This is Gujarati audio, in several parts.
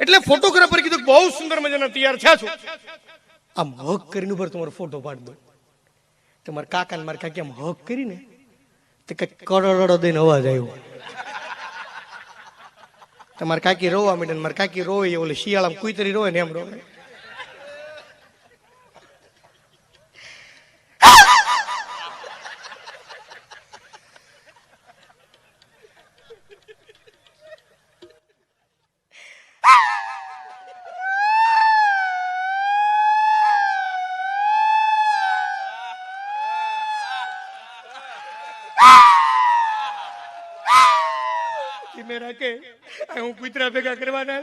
એટલે ફોટોગ્રાફર કીધું બહુ સુંદર મજાના તૈયાર થયા છો, આમ હક કરીને ઉપર તમારો ફોટો પાડી દો. તમારા કાકા ને મારા કાકી આમ હક કરીને તો કઈક કરોડો દઈને અવાજ આવ્યો. તમારા કાકી રોવા માંડે, મારા કાકી રોવે ઓલે શિયાળામાં કુતરી રોવે ને એમ રોવે. મેરા કે હું કુતરા ભેગા કરવાના.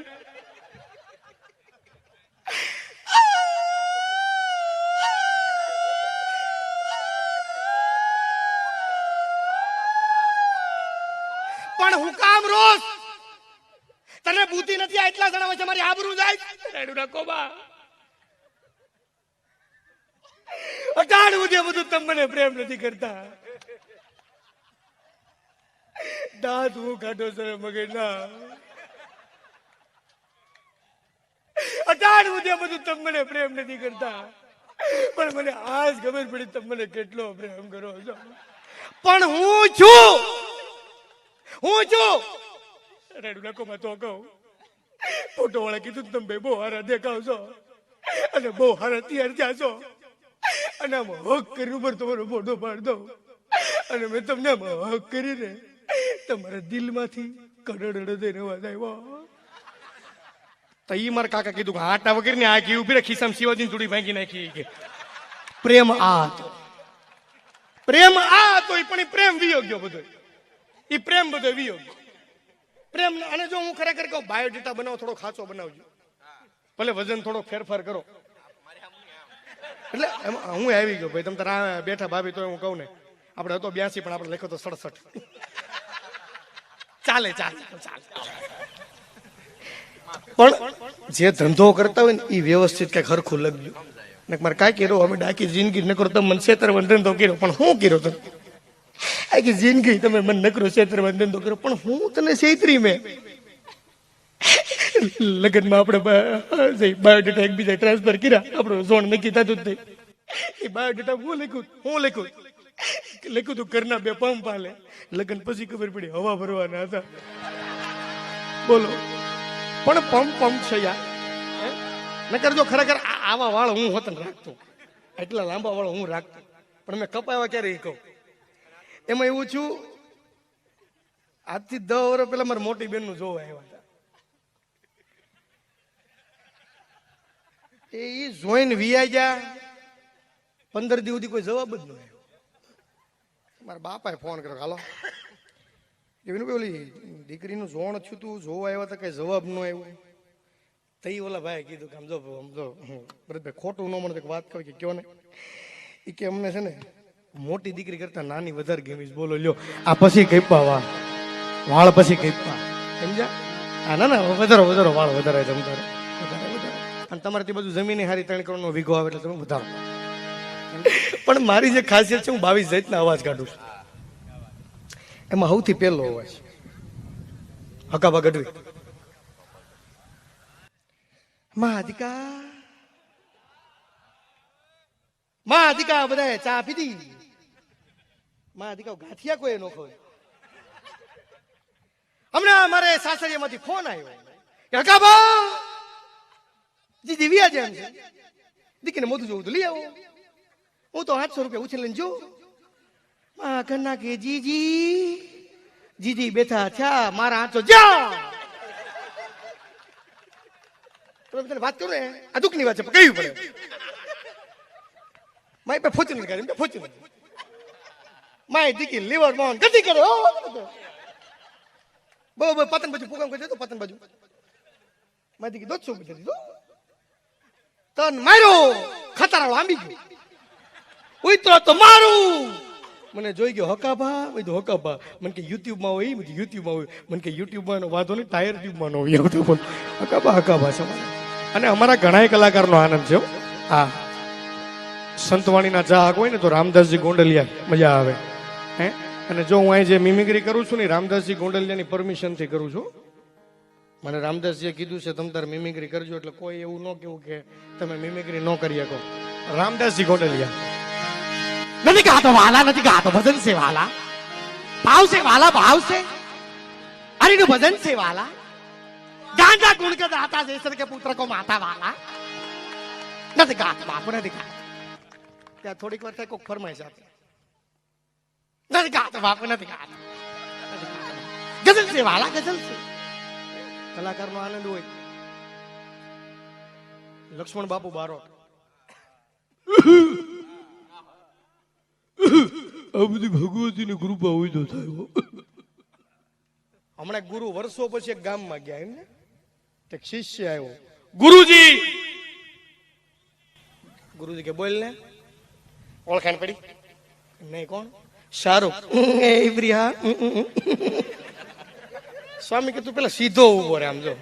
પણ હું કામ રોજ તને બુદ્ધિ નથી, એટલા જણા વચ્ચે મારી આબરૂ જાય. કોબા અટાણું છે બધું, તમને પ્રેમ નથી કરતા. દાંત હું કાઢો સર મગર ના અટાણું છે બધું, તમને પ્રેમ નથી કરતા. પણ મને આજ ખબર પડી તમને કેટલો પ્રેમ કરો છો. પણ હું છું રેડું નાખો માં તો કહું, ફોટો વાળા કીધું તમે ભાઈ બહુ હારા દેખાવ છો અને બહુ હારા તૈયાર થયા છો, અને આમ હક કરી ઉપર તમારો ફોટો પાડી દઉં, અને મેં તમને આમ હક કરીને તમારા દિલમાંથી કડડ દઈને અવાજ આવ્યો. તો ઈ મારા કાકા કીધું કે આટા વગર ને આ ઘી ઉભી રે ખિસ્સામાં શિવાજી થોડી ભાંગી નાખી કે પ્રેમ આ હતો. પ્રેમ આ હતો પણ એ પ્રેમ વિયો ગયો બધો, એ પ્રેમ બધો વિયો ગયો પ્રેમ. અને જો હું ખરેખર કહું બાયોડેટા બનાવો, થોડો ખાચો બનાવજો, ભલે વજન થોડો ફેરફાર કરો. એટલે હું આવી ગયો ભાઈ, તમે તારા બેઠા ભાભી તો હું કહું ને આપણે હતો 82 પણ આપણે લખ્યો તો 67. ચાલે ચાલે ચાલે. પણ જે ધંધો કરતા હોય ને એ વ્યવસ્થિત કઈક હરખું લગ્યું. મારે કાંઈ કર્યો અમે ડાકી જિંદગી નકરો તમે મને છેતરવાનો ધંધો કર્યો, પણ હું કર્યો તમે આખી જિંદગી તમે મને નકરો છેતરવાનો ધંધો કર્યો, પણ હું તને છેતરી મેં. લગ્નમાં આપણે બાયોડેટા એકબીજા ટ્રાન્સફર કર્યા, આપણો ઝોન નક્કી થતું જ નહીં. એ બાયોડેટા હું લખ્યું તું ઘરના 2 પંપ હાલે. લગ્ન પછી ખબર પડી હવા ભરવાના હતા. બોલો પણ પંપ છે યાર. નકર જો ખરેખર આવા વાળ હું હોત રાખતો, એટલા લાંબા વાળ હું રાખતો, પણ મેં કપાવ્યા ક્યારે કહું. એમાં એવું છું, આજથી 10 વર્ષ પહેલા મારી મોટી બેન નું જોવા આવ્યા હતા. એ જોઈને વિયા ગયા, 15 દિવસ સુધી કોઈ જવાબ જ ન આવ્યો. મારા બાપાએ ફોન કર્યો, હાલો ઓલી દીકરીનું જોણ થયું તું જોવા આવ્યા હતા, કઈ જવાબ ન આવ્યો. તઈ ઓલા ભાઈ કીધું કે સમજો ભરતભાઈ ખોટું ન મળે વાત કહું કે કયો ને, એ કે અમને છે ને મોટી દીકરી કરતા નાની વધારે ગમી. બોલો લ્યો આ પછી કઈપા વાળ પછી કઈપા સમજ્યા. હા ના વધારો વાળ વધારે જમતા. અને તમારે તે બધું જમીન હારી 3 કરોડ નો વીઘો આવે એટલે તમે વધારો. પણ મારી જે ખાસિયત છે હું 22 જાતના અવાજ કાઢું છું. એમાં સૌથી પહેલો અવાજ હકાબા ગઢવી. મહાધિકા બધા ચા પીધી. મહાધિકા ગાંઠિયા કોઈ નો ખવાય. હમણાં મારે સાસરિયામાંથી ફોન આવ્યો, હકાબા જીજી વિયા જેમ છે, દીકરીને મોઢું જોવું તો લઈ આવો. હું તો 800 રૂપિયા ઉછીને જો ઘરના કે જીજી બેઠા થયા, મારા 800 જા. વાત કરું ને આ દુઃખની વાત છે, કહ્યું પડે. મારી પાસે ફોચી નથી, ફોચી નથી. મારી દીકરી લીવર મોહન ગતિ કરે. બહુ પતંગ બાજુ ફૂકામ કરી તો પતંગ બાજુ મારી દીકરી 200 રૂપિયા દીધો. તન માર્યો ખતરાળો આંબી ગયો, ઉતરો તો મારું. મને જોઈ ગયો હકાબા, બધું હકાબા. મને કે યુટ્યુબમાં હોય, બધું યુટ્યુબમાં હોય. મને કે યુટ્યુબમાં વાંધો નહીં, ટાયર ટ્યુબમાં ન હોય. હકાબા છે. અને અમારા ઘણા કલાકારનો આનંદ છે. હા, સંતવાણીના ચાહક હોય ને તો રામદાસજી ગોંડલિયા મજા આવે. અને જો હું અહીં જે મિમિક્રી કરું છું ને રામદાસજી ગોંડલિયાની પરમિશનથી કરું છું. મને રામદાસજીએ કીધું છે તમે તાર મિમિક્રી કરજો, એટલે કોઈ એવું ન કેવું કે તમે મિમિક્રી ન કરી શકો. રામદાસજી કોટલિયા નથી ગાતો વાલા, નથી ગાતો ભજન છે વાલા, ભાવ છે વાલા, ભાવ છે હરિનું ભજન છે વાલા. ગાંજા ગુણ કે દાતા जैसे के पुत्र को माता वाला. નથી ગાતો બાપુ, નથી ગાતો. ત્યાં થોડીક વાર થાય કોક ફરમાઈશ આપે. નથી ગાતો બાપુ, નથી ગાતો. ગઝલ છે વાલા, ગઝલ છે. કલાકારનો આનંદ હોય. લક્ષ્મણ બાપુ બારોટ આ બધી ભગવતીની કૃપા હોય તો થાય. હમણાં ગુરુ વર્ષો પછી એક ગામમાં ગયા, એમ ને એક શિષ્ય આવ્યો. ગુરુજી, ગુરુજી કે બોલ ને. ઓળખાણ પડી નહીં? કોણ? શાહરૂખ. સ્વામી કે તું પેલા સીધો ઉભો રે, આમ જો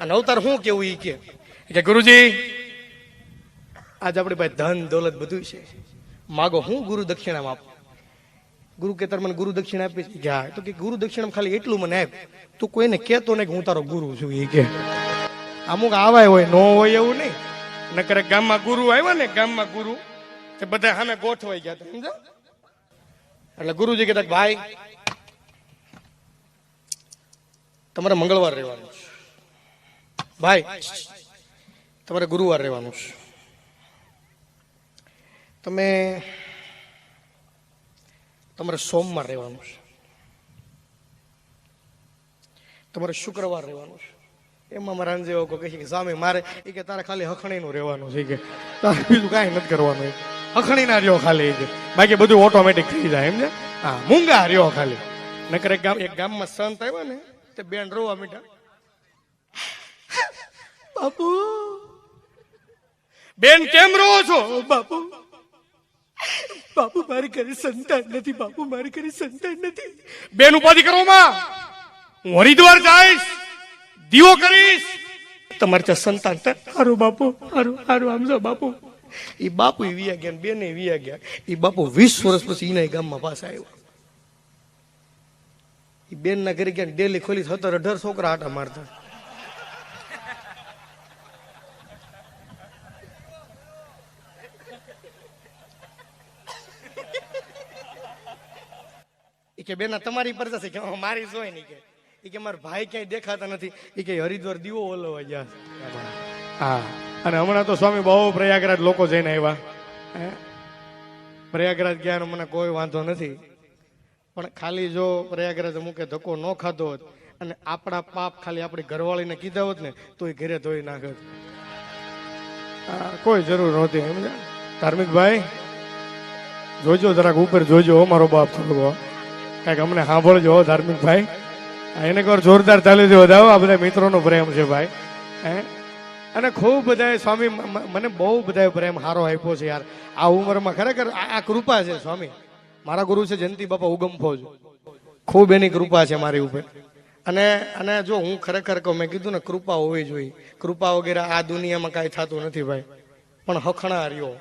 અને અવતાર શું કેવું ઈ કે ગુરુજી આજ આપણી પાસે ધન દોલત બધું છે, માગો હું ગુરુ દક્ષિણામાં આપું. ગુરુ કે તાર મને ગુરુ દક્ષિણા આપી છે? હા. તો કે ગુરુ દક્ષિણા ખાલી એટલું મને આપ, તું કોઈને કહેતો નહીં કે હું તારો ગુરુ છું. એ કે અમુક આવાય હોય ન હોય એવું નહીં. નકર ગામમાં ગુરુ આવ્યા ને, ગામમાં ગુરુ તે બધા સામે ગોઠવાઈ ગયા હતા, સમજો. એટલે ગુરુજી કહેતા ભાઈ તમારે મંગળવાર રહેવાનું છે, ભાઈ તમારે ગુરુવાર રહેવાનું છે, તમારે સોમવાર રહેવાનું છે, તમારે શુક્રવાર રહેવાનું છે. એમાં મારા જેવો કહે છે કે સ્વામી મારે એ કે તારે ખાલી હખણીનું રહેવાનું છે, કે તારે બીજું કાંઈ નથી કરવાનું. હખણી ના રહ્યો ખાલી, કે બાકી બધું ઓટોમેટિક થઈ જાય, એમ ને. હા, મૂંગા રહ્યો ખાલી. નકર એક ગામમાં સંત આવ્યા ને, તે બેન રોવા મીઠા. બાપુ બેન કેમ રો છો? બાપુ બાપુ મારી ઘરે સંતાન નથી, બાપુ મારી ઘરે સંતાન નથી. બેન ઉપાધિ કરો માં, હું હરિદ્વાર જઈશ, દીવો કરીશ, તમારે ત્યાં સંતાન થાય. હારું બાપુ, હારું હારું. આમ જો બાપુ એ બાપુ વિયા ગયા, બેને વિયા ગયા. એ બાપુ 20 વર્ષ પછી એના ગામમાં પાછા આવ્યો. એ બેન ના ઘરે ગયા, ડેલી ખોલી 17-18 છોકરા આટા મારતા. એ કે બેના તમારી પર જશે, કે મારી જોઈ નહીં. કે કે મારા ભાઈ ક્યાંય દેખાતા નથી. એ કે હરિદ્વાર દીવો ઓલવા ગયા. હા, અને હમણાં તો સ્વામી બહુ પ્રયાગરાજ લોકો જઈને આવ્યા. પ્રયાગરાજ ગયા મને કોઈ વાંધો નથી, પણ ખાલી જો પ્રયાગરાજ અમુકે ધક્કો ન ખાધો હોત અને આપણા પાપ ખાલી આપણી ઘરવાળીને કીધા હોત ને તો એ ઘરે ધોઈ નાખત. કોઈ જરૂર નહોતી. સમજ્યા ધાર્મિક ભાઈ? જોજો જરાક ઉપર જોજો, મારો બાપ થોડો કાંઈક અમને સાંભળજો ધાર્મિક ભાઈ. એને કહો જોરદાર તાલી દો વધાવો. આ બધા મિત્રોનો પ્રેમ છે ભાઈ. અને ખૂબ બધા સ્વામી મને બહુ બધા પ્રેમ સારો આપ્યો છે યાર આ ઉંમરમાં. ખરેખર આ કૃપા છે સ્વામી. મારા ગુરુ છે જયંતિ બાપા ઉગમ ફોજ, ખૂબ એની કૃપા છે મારી ઉપર. અને જો હું ખરેખર કહું, મેં કીધું ને કૃપા હોવી જોઈએ. કૃપા વગેરે આ દુનિયામાં કાંઈ થતું નથી ભાઈ. પણ હખણા રહ્યો.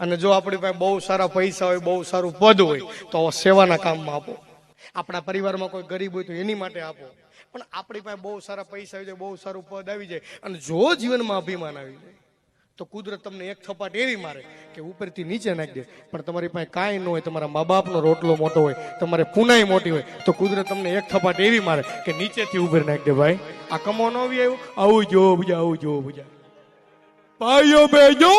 અને જો આપણી પાસે બહુ સારા પૈસા હોય, બહુ સારું પદ હોય, તો સેવાના કામમાં આપો. આપણા પરિવારમાં કોઈ ગરીબ હોય તો એની માટે આપો. પણ આપણી પાસે બહુ સારા પૈસા આવી જાય, બહુ સારું પદ આવી જાય, અને જો જીવનમાં અભિમાન આવી જાય તો કુદરત તમને એક થપાટ એવી મારે કે ઉપરથી નીચે નાખી દે. પણ તમારી પાસે કાંઈ ન હોય, તમારા મા બાપનો રોટલો મોટો હોય, તમારે પુનાઈ મોટી હોય, તો કુદરત તમને એક થપાટ એવી મારે કે નીચેથી ઉભર નાખી દે. ભાઈ આ કમો ન આવી આવ્યું, આવું જો બુજા, આવું જો બુજા. ભાઈઓ બેજો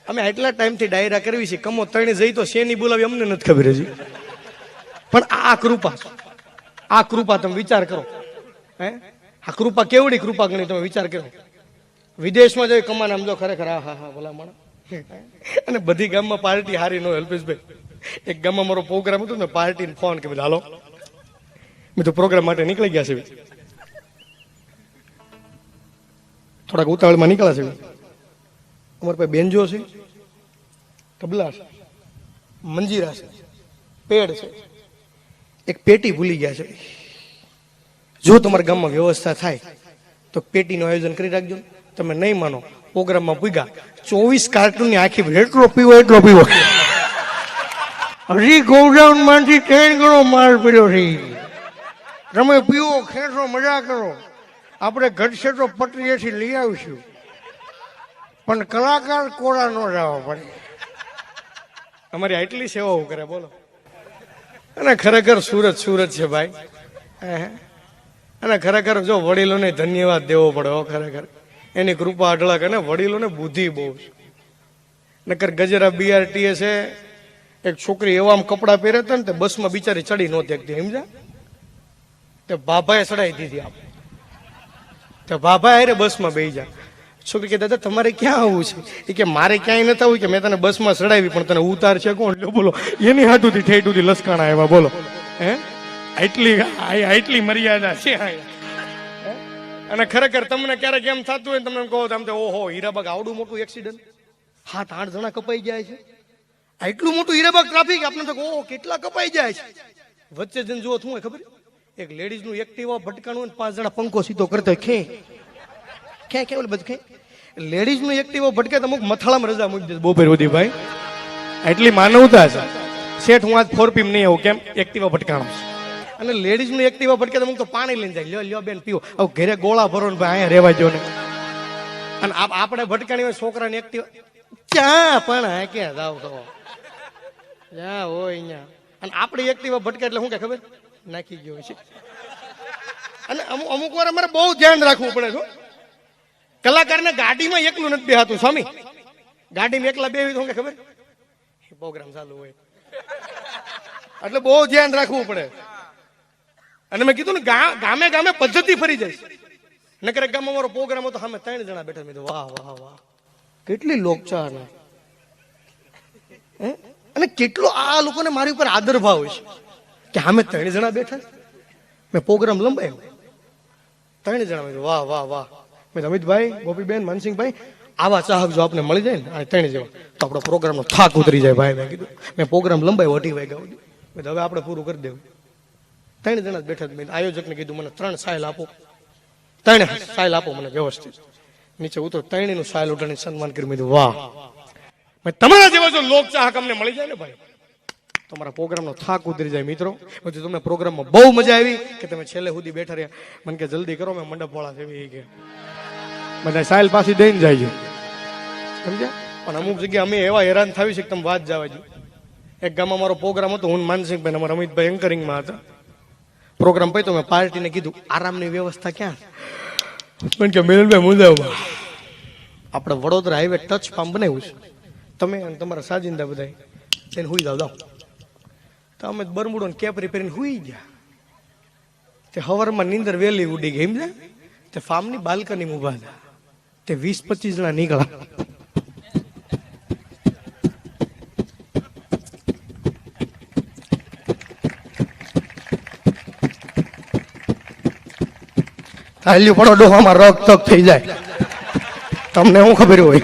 અમે એટલા ટાઈમથી ડાયરા કરવી છે. કમો તણે જઈ તો શેની બોલાવી અમને નથી ખબર હજી. પણ આ કૃપા, આ કૃપા તમે વિચાર કરો. આ કૃપા કેવડી કૃપા ગણી તમે વિચાર કરો. વિદેશમાં જઈ કમાને આમ જો ખરેખર હા હા હા ભલા માણસ. અને બધી ગામમાં પાર્ટી હારી ન હોય. અલ્પેશભાઈ એક ગામમાં મારો પ્રોગ્રામ હતો ને, પાર્ટીને ફોન કે હાલો, મેં તો પ્રોગ્રામ માટે નીકળી ગયા છે. થોડાક ઉતાવળમાં નીકળ્યા છે. અમારી પાસે બેન્જો છે, તબલા છે, મંજીરા છે, પેડ છે, એક પેટી ભૂલી ગયા છે. જો તમારા ગામમાં વ્યવસ્થા થાય તો પેટીનું આયોજન કરી રાખજો. તમે નહીં માનો, પ્રોગ્રામમાં પૂગ્યા 24 કાર્ટૂનની આખી એટલો પીવો હજી ગોડાઉન માંથી 3 ગણો માલ પડ્યો છે. તમે પીવો, ખેંચો, મજા કરો. આપણે ઘટશે તો પટરીએથી લઈ આવીશું, પણ કલાકાર કોરા ન જવા પડે. અમારી આટલી સેવાઓ કરે બોલો. અને ખરેખર સુરત છે ભાઈ. અને ખરેખર જો વડીલોને ધન્યવાદ દેવો પડે. ખરેખર એની કૃપા અઢળક. અને વડીલોને બુદ્ધિ બહુ છે. નકર ગજરા BRTS એક છોકરી એવા કપડા પહેરે હતા ને તે બસમાં બિચારી ચડી નહોતી શકતી, સમજ્યા? તે બાભાએ ચડાવી દીધી. આપ તો બાબા અરે બસમાં બેસી જા. છોકરી કે દાદા તમારે ક્યાં આવવું છે? એ કે મારે ક્યાંય નથી આવવું, કે મેં તને બસમાં ચડાવી પણ તને ઉતાર છે કોણ? બોલો એની હાથુથી ઠેઠુથી લસકાણા આવ્યા. બોલો આટલી મર્યાદા છે. અને ખરેખર તમને ક્યારેક એમ થતું હોય તમને કહો તમે ઓહો હીરાબાગ આવડું મોટું એક્સિડન્ટ, 7-8 જણા કપાઈ જાય છે. આટલું મોટું હીરાબાગ ટ્રાફિક, આપણે તો ઓહો કેટલા કપાઈ જાય છે. વચ્ચે જઈને જુઓ શું હોય ખબર? એક લેડીઝ નું એક્ટિવા ભટકાણું હોય 5 જણા પંખો સીધો કરતો હોય કે બધું ખે. લેડીઝ નું એક્ટિવા ભટકે તો અમુક મથાળામાં રજા મૂકી દે બપોર સુધી. ભાઈ એટલી માનવતા છે. શેઠ હું આજ 4PM નહીં આવું, કેમ? એક્ટિવા ભટકાણો. અને લેડીઝ નું એક્ટિવા ભટકે તો અમુક તો પાણી લઈને જાય, લ્યો બેન પીવો. હવે ઘરે ગોળા ભરો ને ભાઈ અહીંયા રેવા જો ને. અને આપણે ભટકાણી હોય છોકરાની એક્ટિવા ક્યાં પણ ક્યાં જાવ તો જ્યાં હોય અહીંયા. અને આપણી એક્ટિવા ભટકે એટલે શું કે ખબર? નાખી ગયો છે. અને અમુક વાર અમારે બહુ ધ્યાન રાખવું પડે છે. કલાકારને ગાડીમાં એકલું નથી બેહાતું સ્વામી. ગાડીમાં એકલા બેહી તો ખબર પ્રોગ્રામ ચાલુ હોય એટલે બહુ ધ્યાન રાખવું પડે. અને મેં કીધું ને ગામે ગામે પદ્ધતિ ફરી જાય. નકર ગામમાં મારો પ્રોગ્રામ હતો, સામે 3 જણા બેઠા. મેં વાહ વાહ વાહ કેટલી લોકચાર. અને કેટલો આ લોકોને મારી ઉપર આદર ભાવ છે કે સામે 3 જણા બેઠા. મેં પ્રોગ્રામ લંબાયો 3 જણા. મેં વાહ વાહ વાહ. મેં અમિતભાઈ, ગોપીબેન, માનસિંહભાઈ આવા ચાહક જો આપને મળી જાય ને 3 જેવા તો આપણો પ્રોગ્રામનો થાક ઉતરી જાય. ભાઈ મેં કીધું, મેં પ્રોગ્રામ લંબાયો 2 વાગ્યા સુધી. મેં હવે આપણે પૂરું કરી દેવું. 3 જણા જ બેઠા. મેં આયોજકને કીધું મને 3 સાયલ આપો, 3 સાયલ આપો મને વ્યવસ્થિત. નીચે ઉતરો 3 નું સાયલ ઉઠાડીને સન્માન કર્યું. મેં વાહ, તમારા જેવા જો લોક ચાહક અમને મળી જાય ને ભાઈ, તમારા પ્રોગ્રામનો થાક ઉતરી જાય. મિત્રો પછી તમને પ્રોગ્રામમાં બહુ મજા આવી કે તમે છેલ્લે સુધી બેઠા રહ્યા. મને કે જલ્દી કરો, મેં મંડપ વાળા જેવી કે બધા સાયલ પાછી દઈને જાય સમજ્યા. પણ અમુક જગ્યાએ અમે એવા હેરાન થાવી છે કે તમે વાત જવા દો. એક ગામમાં મારો પ્રોગ્રામ હતો, હું માનસિંહભાઈ અમારા અમિતભાઈ એન્કરિંગમાં હતા. પ્રોગ્રામ પછી તો મેં પાર્ટીને કીધું આરામની વ્યવસ્થા ક્યાં? મને કે મિલનભાઈ મુંજાવમાં આપણે વડોદરા હાઈવે ટચ ફાર્મ બનાવ્યું છે, તમે અને તમારા સાજિંદા બધા તેને હુઈ જાવ. તો અમે બરમુડો ને કેપરી પહેરીને હુઈ ગયા. તે હવારમાં નીંદર વહેલી ઉડી ગઈ. એમ તે ફાર્મની બાલ્કની ઉભા હતા. તે 20-25 જણા નીકળ્યા. હાલ્યું પડો ડોહામાં રગ તક થઈ જાય. તમને શું ખબર હોય?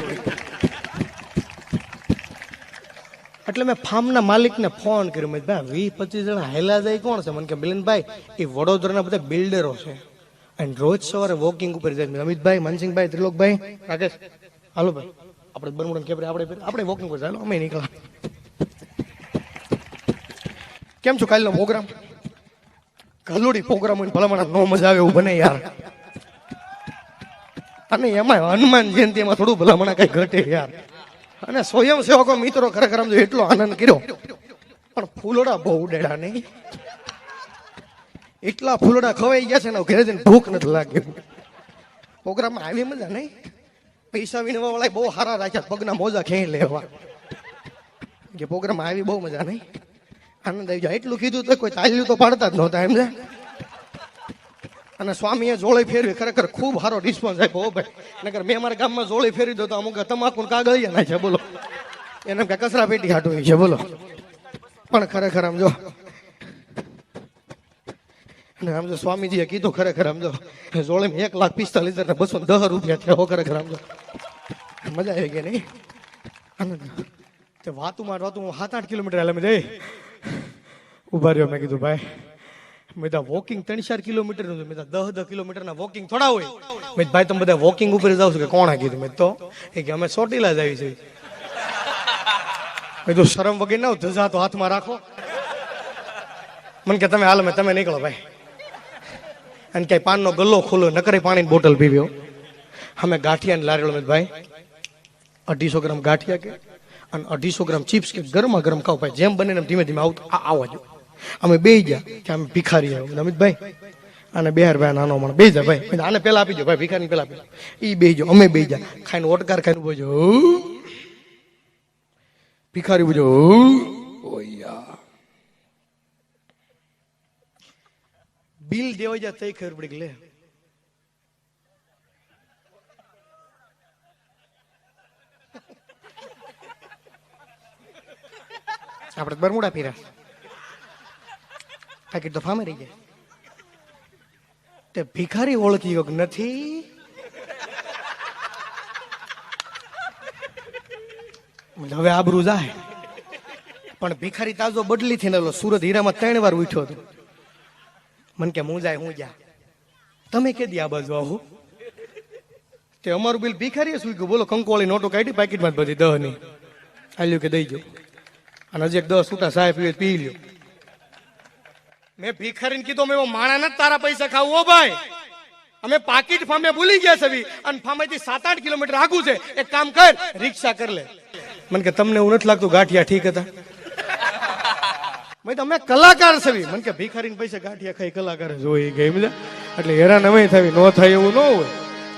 એટલે મેં ફાર્મના માલિકને ફોન કર્યો. મેં ભાઈ 20-25 જણા હાલ્યા જાય કોણ છે? મને કે મિલનભાઈ એ વડોદરાના બધા બિલ્ડરો છે અને રોજ સવારે વોકિંગ ઉપર જાય. અમિતભાઈ, માનસિંહભાઈ, ત્રિલોકભાઈ, રાકેશ, હાલો ભાઈ આપણે બરમુડા કેપરે આપણે વોકિંગ પર ચાલો. અમે નીકળ્યા. કેમ છો? કાલનો પ્રોગ્રામ કલોડી પ્રોગ્રામ હોય ભલામણ નો મજા આવે એવું બને યાર. અને એમાં હનુમાન જયંતિમાં થોડું ભલામણ કઈ ઘટે યાર. અને સ્વયંસેવકો મિત્રો ખરેખર એટલો આનંદ કર્યો, પણ ફૂલોડા બહુ ઉડેડા નહીં. એટલા ફૂલોડા ખવાઈ ગયા છે ને ઘરે જઈને ભૂખ નથી લાગી. પ્રોગ્રામમાં આવી મજા નહીં. પૈસા વિનવા વાળા બહુ સારા રાખ્યા, પગના મોજા ખેંચી લેવા. કે પ્રોગ્રામમાં આવી બહુ મજા નહીં, આનંદ આવી જાય. એટલું કીધું તો કોઈ તાલ્યું તો પાડતા જ નહોતા એમ છે. અને સ્વામીએ જોળી ફેરવી, ખરેખર ખૂબ સારો રિસ્પોન્સ આપ્યો ભાઈ. નકર મેં અમારા ગામમાં જોળી ફેરવી દો તો અમુક તમાકુ કાગળિયા ના છે બોલો, એને કે કચરા પેટી હાટવી છે બોલો. પણ ખરેખર આમ જો, અને આમ જો સ્વામીજીએ કીધું ખરેખર આમ જો જોળીમાં 1,45,210 રૂપિયા થયા. ખરેખર આમ જો મજા આવી ગઈ નહીં. આનંદ તે વાતું 7-8 કિલોમીટર હાલે મેં જઈ ઉભા રહ્યો. મેં કીધું ભાઈ મેં તો વોકિંગ 3-4 કિલોમીટર નું મેં તો 10 કિલોમીટર ના વોકિંગ થોડા હોય. મેં ભાઈ તમે બધા વોકિંગ ઉપર જાવ છો કે કોણે કીધું? મેં તો એ કે અમે ચોટીલા જ આવી છે. મેં તો શરમ વગર ના ધજા તો હાથમાં રાખો. મને કે તમે હાલ તમે નીકળો ભાઈ. અને કઈ પાનનો ગલ્લો ખોલો નકરે પાણીની બોટલ પીવ્યો. અમે ગાંઠિયા લારેલો મેં ભાઈ 250 ગ્રામ ગાંઠિયા કે અને 250 ગ્રામ ચિપ્સ કે ગરમા ગરમ ખાવ ભાઈ. જેમ બને ધીમે ધીમે આવવા જો. અમે બે ગયા કે અમે ભિખારી આવ્યો અમિતભાઈ અને બિહાર ભાઈ નાનો મને બે જા ભાઈ આને પેલા આપી દો ભાઈ ભિખારી પેલા આપી દો. ઈ બે જો અમે બે જા ખાઈને ઓટકાર ખાઈને બોજો ભિખારી બોજો ઓયા બિલ દેવા જા તઈ ખબર પડી લે આપણે બરમુડા પીરા પેકેટ તો ફામે રહી જાય. તે ભિખારી ઓળખી યોગ નથી. હવે આબરૂ જાય પણ ભિખારી તાજો બદલી થઈને સુરત હીરામાં 3 વાર ઉઠ્યો હતો. મને કે હું જાય હું જા તમે કે દી આ બાજુ આવો તે અમારું બિલ ભિખારીએ શું બોલો કંકોળી નોટો કાઢી પેકેટમાં બધી 10 ની આલ્યું કે દઈ જો અને હજી 10 છૂટા સાહેબ પીવે પી લ્યો. મેં ભિખારીને કીધું મેં માણા નથી તારા પૈસા ખાવું હો ભાઈ. અમે પાકીટ ફામે ભૂલી ગયા છે અને ફામેથી 7-8 કિલોમીટર આગું છે. એક કામ કર રિક્ષા કર લે. મને કે તમને એવું નથી લાગતું ગાંઠિયા ઠીક હતા? મેં તમે કલાકાર છે. મને કે ભિખારીને પૈસા ગાંઠિયા ખાઈ કલાકાર જ હોય ગઈ મજા. એટલે હેરાન અમે થવી ન થાય એવું ન હોય.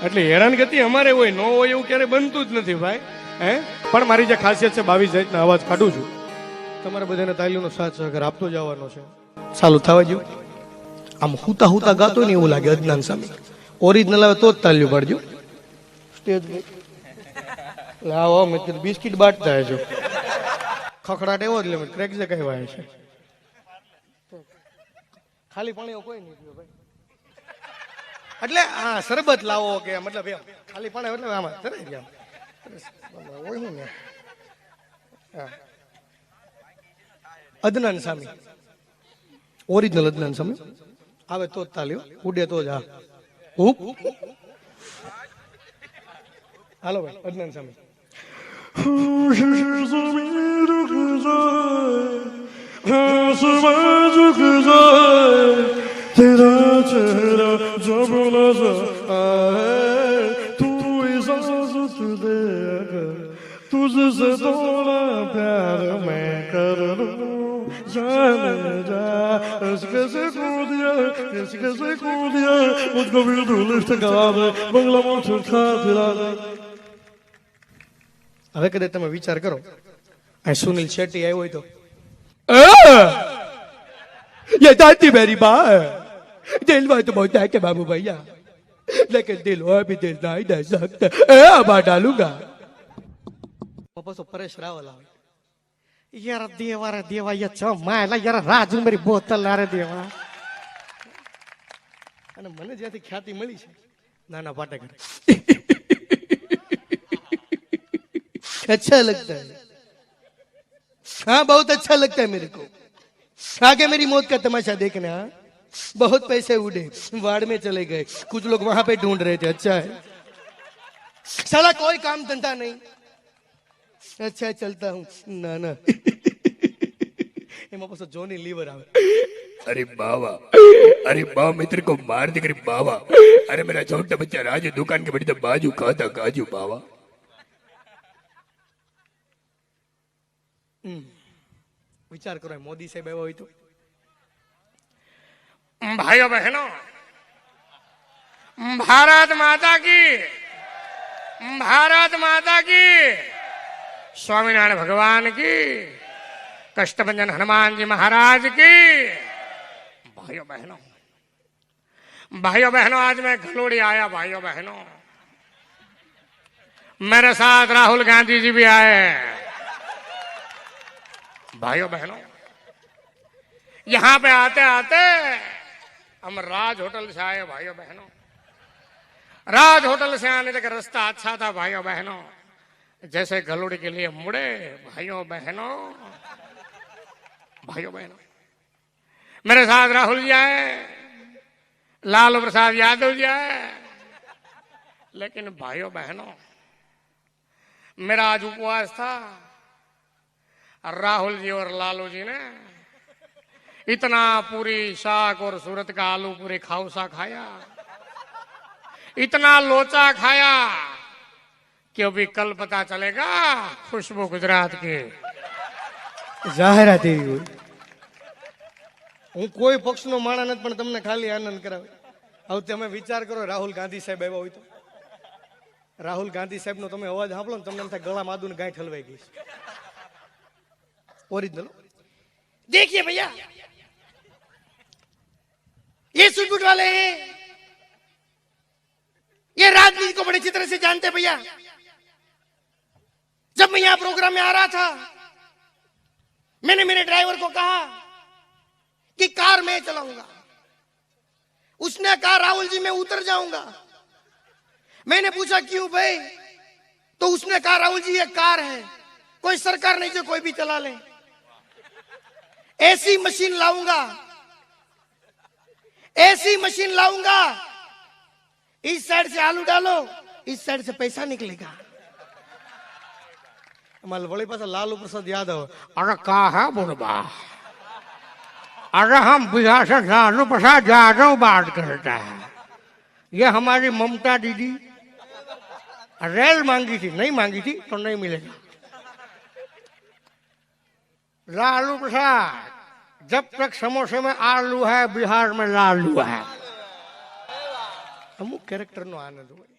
એટલે હેરાન ગતિ અમારે હોય ન હોય એવું ક્યારે બનતું જ નથી ભાઈ. પણ મારી જે ખાસિયત છે 22 જાતના અવાજ કાઢું છું. તમારા બધાને તાલીનો સાથ સહકાર આપતો જવાનો છે. ચાલુ થવા જો આમ હુતા હુતા ગાતો ને એવું લાગે અજ્ઞાન સામે. ઓરિજિનલ આવે તો જ તાલ્યું પાડજો. સ્ટેજ લાવો મેં કીધું બિસ્કિટ બાટતા છો ખખડાટ એવો જ લે ક્રેક જે કઈ વાય છે. ખાલી પાણી કોઈ નહીં પીવે ભાઈ. એટલે હા શરબત લાવો કે મતલબ એમ ખાલી પાણી એટલે આમાં તરાઈ ગયા હોય શું ને. અદનાન સામે ઓરિજિનલ અદનાન સામે આવે તો જ તાલ્યો ઉડે તો જ હા ઉપ હાલો ભાઈ અદનાન સામે तेरा चेहरा जब नजर आए तू इजाजत दे अगर तुझसे थोड़ा प्यार मैं कर लूं जाने जा कैसे कूद दिया मुझको बिल्कुल लिफ्ट करा दे बंगला में छुटका दिला दे. હવે કદાચ તમે વિચાર કરો આ સુનિલ શેટ્ટી આવ્યો હોય તો ये दादी मेरी माँ है दिल में तो बहुत है कि बाबू भैया लेकिन दिल हो भी दिल नहीं दे सकते अब डालूंगा पापा परेश रावल આવે यार देवा ये छ मायला यार રાજુ મારી બોતલ લારે દેવા. અને મને જ્યાંથી ખ્યાતિ મળી છે નાના પાટેકર अच्छा लगता है हाँ बहुत अच्छा लगता है मेरे को. आगे मेरी मौत का तमाशा देखना. बहुत पैसे उड़े वाड़ में चले गए कुछ लोग वहां पे ढूंढ रहे थे. अच्छा है साला कोई काम धंधा नहीं. अच्छा चलता हूँ ना ना એમાં પાછો જોની લીવર આવે. अरे बाबा अरे बाबा मित्र को मार दे करे बाबा. अरे मेरा छोटा बच्चा राजू दुकान के बड़ी तो बाजू खाता काजू बाबा. વિચાર કરો મોદી સાહેબ આવ્યા હોય તો. भाइयों बहनों भारत माता की स्वामीनारायण भगवान की कष्टभंजन हनुमान जी महाराज की. भाइयों बहनों आज मैं घलोड़ी आया. भाइयों बहनों मेरे साथ राहुल गांधी जी भी आए. भाइयों बहनों यहां पे आते आते हम राज होटल से आए. भाइयों बहनों राज होटल से आने तक रास्ता अच्छा था. भाइयों बहनों जैसे गलोड़ी के लिए मुड़े भाइयों बहनों मेरे साथ राहुल जी आए, लालू प्रसाद यादव जी आए, लेकिन भाइयों बहनों मेरा आज उपवास था। राहुल जी और लालू जी ने इतना पूरी शाक और सूरत का आलू पूरी खाउसा खाया, इतना लोचा खाया कि अभी कल पता चलेगा खुशबू गुजरात की। જાહેરાત એવી હોય. હું કોઈ પક્ષનો માણસ નથી, પણ તમને ખાલી આનંદ કરાવે. હવે તમે વિચાર કરો, રાહુલ ગાંધી સાહેબ આવ્યા હોય તો રાહુલ ગાંધી સાહેબ નો તમે અવાજ સાંભળો ને તમને એમ થાય ગળા માદુને ગાંઠ હલવાઈ ગઈ છે. ઓરિજિનલ. देखिए भैया, ये सुटबुट वाले हैं, ये राजनीति को बड़े अच्छी तरह से जानते हैं भैया। जब मैं यहां प्रोग्राम में आ रहा था, मैंने मेरे ड्राइवर को कहा कि कार मैं चलाऊंगा। उसने कहा राहुल जी मैं उतर जाऊंगा। मैंने पूछा क्यों भाई? तो उसने कहा राहुल जी ये कार है, कोई सरकार नहीं जो कोई भी चला ले। ऐसी मशीन लाऊंगा, ऐसी मशीन लाऊंगा, इस साइड से आलू डालो, इस साइड से पैसा निकलेगा। અમારે વળી પાછા લાલू प्रसाद यादव. अरे कहा है बुढ़बा, अरे हम बिहार से लालू प्रसाद यादव बात करता है। ये हमारी ममता दीदी रेल मांगी थी, नहीं मांगी थी तो नहीं मिलेगा। लालू प्रसाद जब तक समोसे में आलू है, बिहार में लालू है। અમુક કેરેક્ટર નો આનંદ હોય.